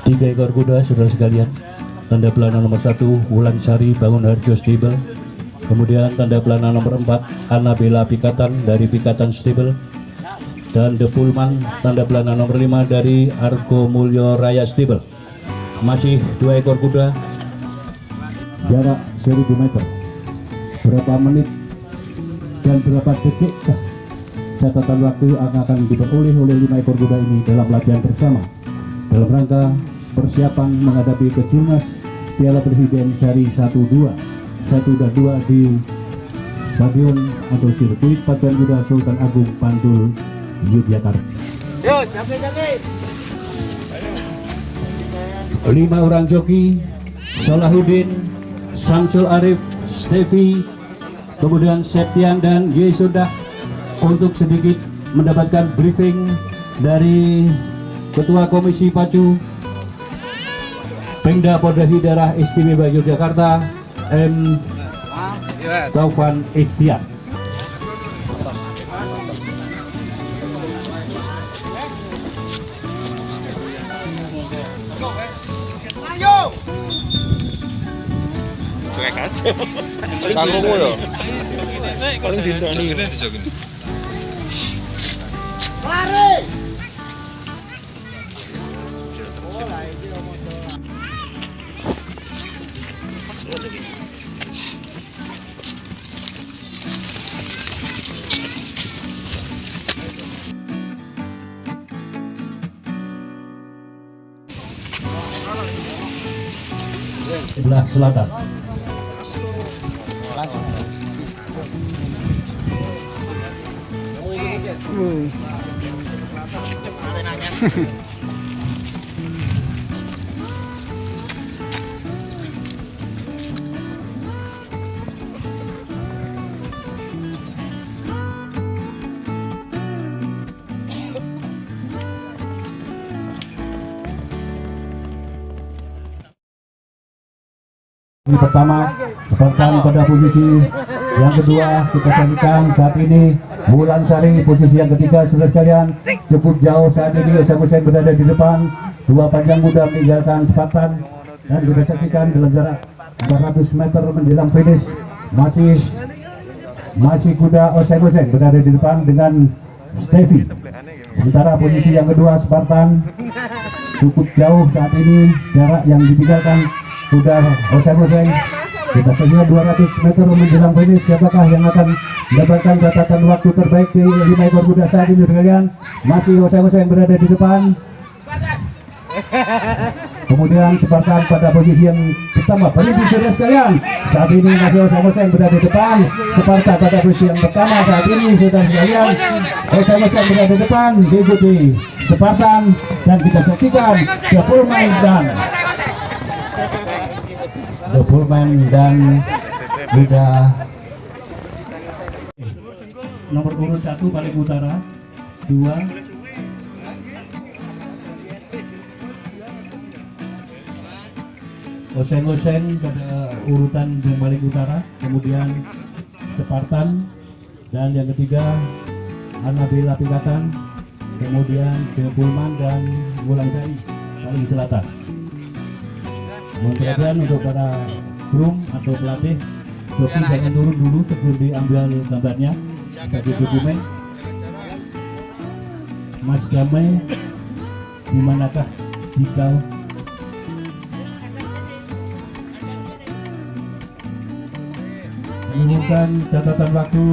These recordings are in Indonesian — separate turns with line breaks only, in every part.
3 ekor kuda saudara sekalian. Tanda pelana nomor 1 Wulan Sari Bangun Harjo Stable. Kemudian tanda pelana nomor 4 Anabela Pikatan dari Pikatan Stable. Dan The Pullman tanda pelana nomor 5 dari Argo Mulyo Raya Stable. Masih 2 ekor kuda, jarak 1000 meter. Berapa menit dan berapa detik catatan waktu akan diperoleh oleh 5 ekor kuda ini dalam latihan bersama dalam rangka persiapan menghadapi Kejurnas Piala Presiden seri 1 dan 2 di Stadion atau Sirkuit Pacuan Kuda Sultan Agung Pantul, Yogyakarta.
Yo, capek.
5 orang joki, Salahuddin, Samsul Arif, Stevi, kemudian Septian dan Yesudah untuk sedikit mendapatkan briefing dari Ketua Komisi Pacu Pemda Polda Daerah Istimewa Yogyakarta M. Taufan Ikhtiar.
Ayo.
Cuek aja. Kanggo yo. Paling dinteni.
Lari.
Sebelah selatan. Ini pertama, Spartan pada posisi yang kedua. Kita saksikan saat ini Wulan Sari posisi yang ketiga. Saudara sekalian, cukup jauh saat ini Oseng berada di depan, 2 panjang kuda meninggalkan Spartan, dan kita saksikan dalam jarak 400 meter menjelang finish masih kuda Oseng berada di depan dengan Stevi. Sementara posisi yang kedua Spartan cukup jauh saat ini, jarak yang ditinggalkan kuda Oseng. Kita saja 200 meter menjelang finish. Siapakah yang akan mendapatkan catatan waktu terbaik di 5 ekor kuda saat ini sekalian? Masih Oseng berada di depan. Kemudian Spartan pada posisi yang pertama. Perhatikan saudara sekalian, saat ini masih Oseng berada di depan. Spartan pada posisi yang pertama saat ini saudara sekalian. Oseng berada di depan, diikuti Spartan, dan kita saksikan The Pullman dan kuda nomor urut 1 paling utara, 2 Oseng pada urutan yang paling utara, kemudian Spartan, dan yang ketiga Anabela Pikatan, kemudian The Pullman dan Wulan Sari paling selatan. Mohon perhatian untuk para krum atau pelatih, joki jangan turun dulu sebelum diambil gambarnya sebagai dokumen. Mas Damai, dimanakah jika mengumumkan catatan waktu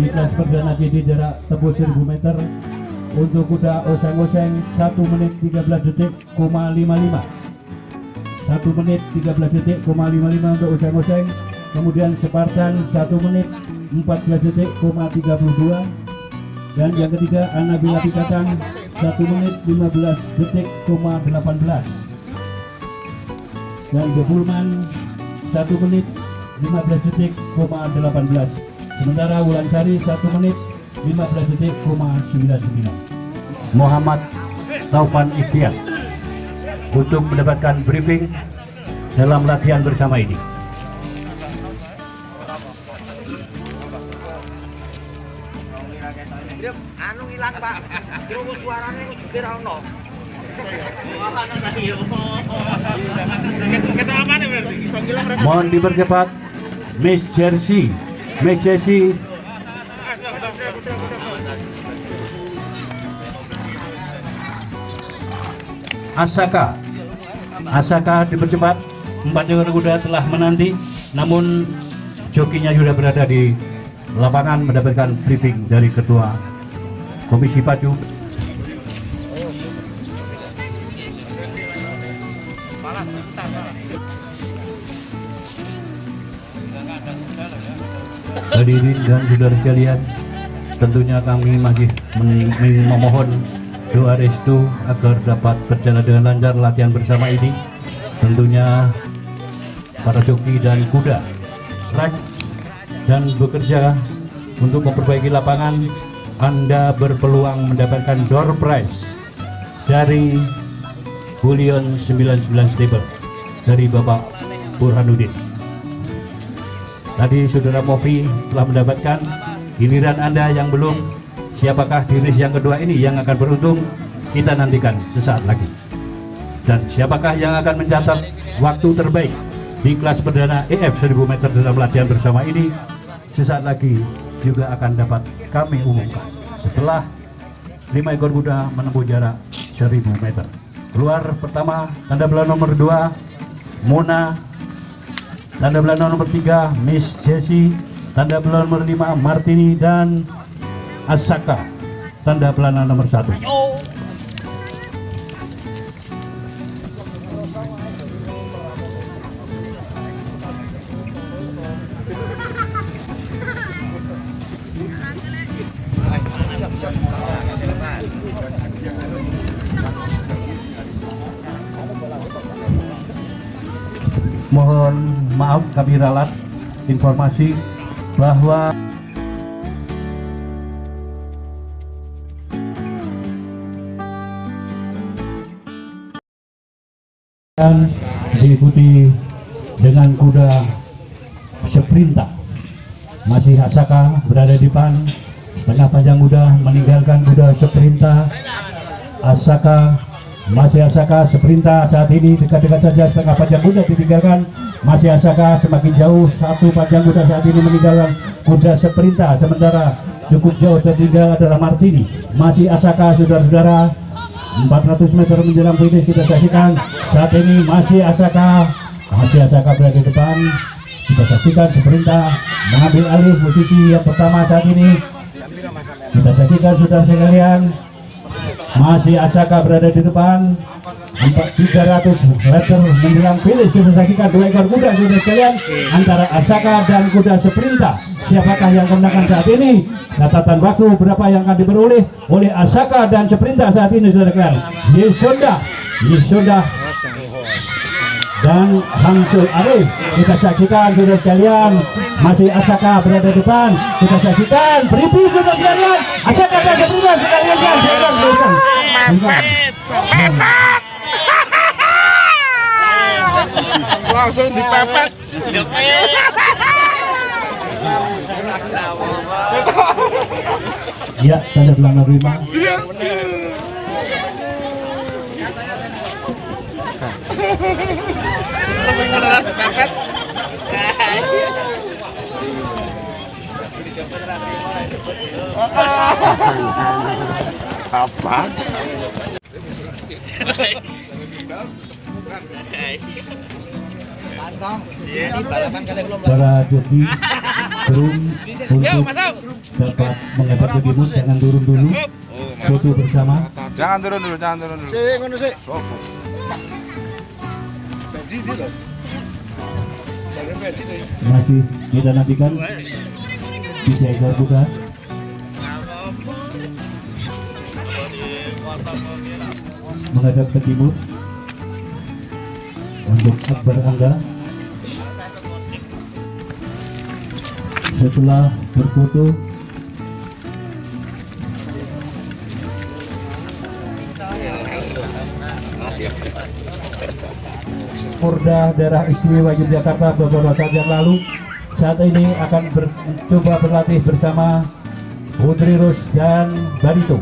di kelas perdana JD jarak tempuh 1000 meter untuk kuda Oseng 1 menit 13 detik, 55. 1 menit 13 detik, 55 untuk Oseng. Kemudian Spartan 1 menit 14 detik, 32. Dan yang ketiga Anabela Pikatan 1 menit 15 detik, 18. Dan The Pullman 1 menit 15 detik, 18. Sementara Wulan Sari 1 menit 15 detik, 99. Muhammad Taufan Ikhtiar untuk mendapatkan briefing dalam latihan bersama ini.
Anu hilang Pak, terus suaranya juga ono.
Mohon dipercepat. Miss Jersey Asaka dipercepat. 4 ekor kuda telah menanti, namun jokinya sudah berada di lapangan mendapatkan briefing dari Ketua Komisi Pacu. Hadirin dan saudara sekalian, tentunya kami masih memohon doa restu agar dapat berjalan dengan lancar latihan bersama ini. Tentunya para joki dan kuda strike dan bekerja untuk memperbaiki lapangan. Anda berpeluang mendapatkan door prize dari Bullion 99 Stable dari Bapak Burhanuddin. Tadi saudara Mofi telah mendapatkan, giliran Anda yang belum. Siapakah di race yang kedua ini yang akan beruntung? Kita nantikan sesaat lagi. Dan siapakah yang akan mencatat waktu terbaik di kelas perdana EF 1000 meter dalam latihan bersama ini? Sesaat lagi juga akan dapat kami umumkan setelah 5 ekor kuda menempuh jarak 1000 meter. Keluar pertama, tanda belah nomor 2 Mona, tanda belah nomor 3 Miss Jessie, tanda belah nomor 5 Martini, dan Asaka, tanda pelana nomor 1. Mohon maaf kami ralat informasi bahwa diikuti dengan kuda sprinta. Masih Asaka berada di depan, setengah panjang kuda meninggalkan kuda sprinta. Masih Asaka sprinta saat ini dekat-dekat saja, setengah panjang kuda ditinggalkan. Masih Asaka semakin jauh, satu panjang kuda saat ini meninggalkan kuda sprinta, sementara cukup jauh tertinggal adalah Martini. Masih Asaka, saudara-saudara, 400 meter menjelang finish kita saksikan saat ini. Masih Asaka berada di depan. Kita saksikan sprinta mengambil alih posisi yang pertama saat ini. Kita saksikan saudara sekalian, masih Asaka berada di depan. 300 meter menjelang finish kita saksikan 2 ekor kuda saudara sekalian antara Asaka dan kuda sprinta. Siapakah yang kemenangan saat ini? Catatan waktu berapa yang akan diperoleh oleh Asaka dan sprinta saat ini saudara sekalian? Yesonda dan Hangsul Arif. Kita saksikan saudara sekalian, masih Asaka berada di depan. Kita saksikan preview saudara sekalian, Asaka dan sprinta sekalian.
Langsung dipepet.
Ya, tanda belah nomor 5.
Apa?
Para joki turun untuk dapat menghadap ke debut. Jangan turun dulu, foto bersama.
Jangan turun dulu.
Masih kita nantikan 3 ekor kuda. Menghadap ke timur untuk Akbar Angga. Setelah berfoto, Porda Daerah Istimewa Yogyakarta beberapa saat yang lalu saat ini akan mencoba berlatih bersama Putri Rus dan Barito.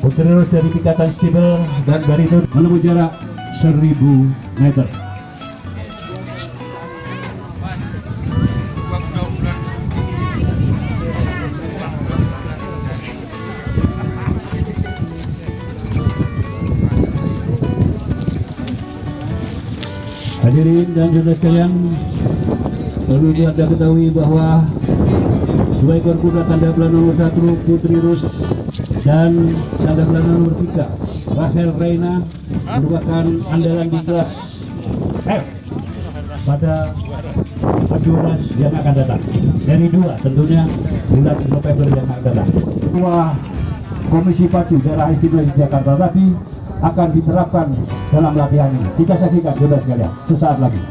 Putri Rose dari Pikatan Stable dan Barito menempuh jarak 1000 meter. Hadirin dan saudara sekalian, perlu Anda ketahui bahwa dua ekor kuda tanda pelana nomor 1 Putri Rose dan tanda pelana nomor 3 Rahel Reina merupakan andalan di kelas F pada Majuras yang akan datang. Seri 2 tentunya bulan November yang akan datang. Ketua Komisi Pacu Daerah Istimewa Jakarta tadi akan diterapkan dalam latihan ini. Kita saksikan saudara sekalian sesaat lagi.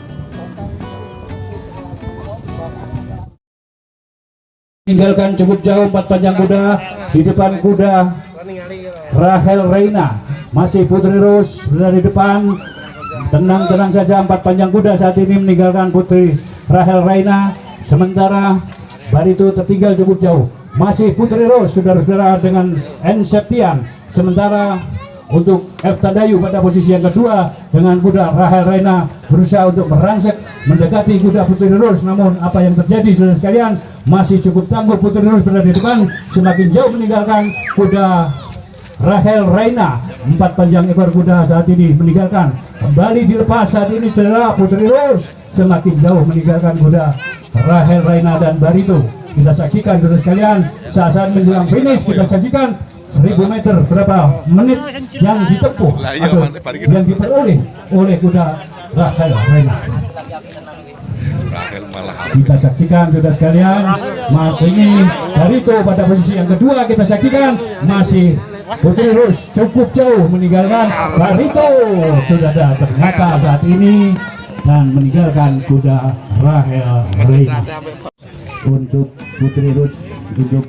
Tinggalkan cukup jauh 4 panjang kuda, di depan kuda Rahel Reina, masih Putri Rose berada di depan. Tenang-tenang saja, 4 panjang kuda saat ini meninggalkan Putri Rahel Reina, sementara Barito tertinggal cukup jauh, masih Putri Rose saudara-saudara dengan N Septian, sementara untuk F Tandayu pada posisi yang kedua dengan kuda Rahel Reina berusaha untuk merangsek mendekati kuda Putri Rose. Namun apa yang terjadi saudara sekalian, masih cukup tangguh Putri Rose berada di depan, semakin jauh meninggalkan kuda Rahel Reina. 4 panjang ekor kuda saat ini meninggalkan, kembali dilepas saat ini saudara. Putri Rose semakin jauh meninggalkan kuda Rahel Reina dan Barito. Kita saksikan saudara sekalian, saat menjelang finish kita saksikan 1000 meter berapa menit yang ditempuh atau yang diperoleh oleh kuda Rahel Reina. Kita saksikan saudara sekalian, maka ini Barito pada posisi yang kedua. Kita saksikan masih Putri Rose cukup jauh meninggalkan Barito saudara ternyata saat ini dan meninggalkan kuda Rahel Reina. Untuk Putri Rose duduk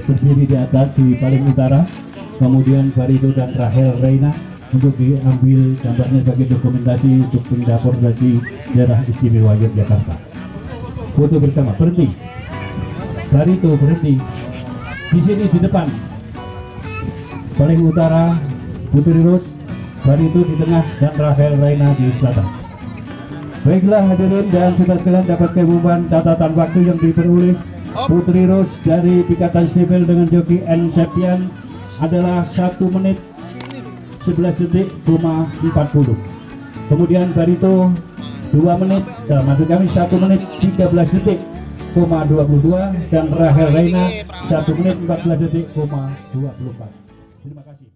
berdiri di atas di paling utara, kemudian Barito dan Rahel Reina untuk diambil gambarnya sebagai dokumentasi untuk pindah koordinasi daerah istimewa Yogyakarta. Foto bersama, berhenti. Barito berhenti di sini di depan paling utara, Putri Rose, Barito di tengah dan Rahel Reina di selatan. Baiklah hadirin dan saudara sekalian, dapat keumuman catatan waktu yang diperoleh Putri Rose dari Pikatan Stable dengan joki N Septian adalah 1 menit 11 detik, 40. Kemudian Barito 2 menit, maksud kami 1 menit 13 detik, 22, dan Rahel Reina 1 menit 14 detik, 24. Terima kasih.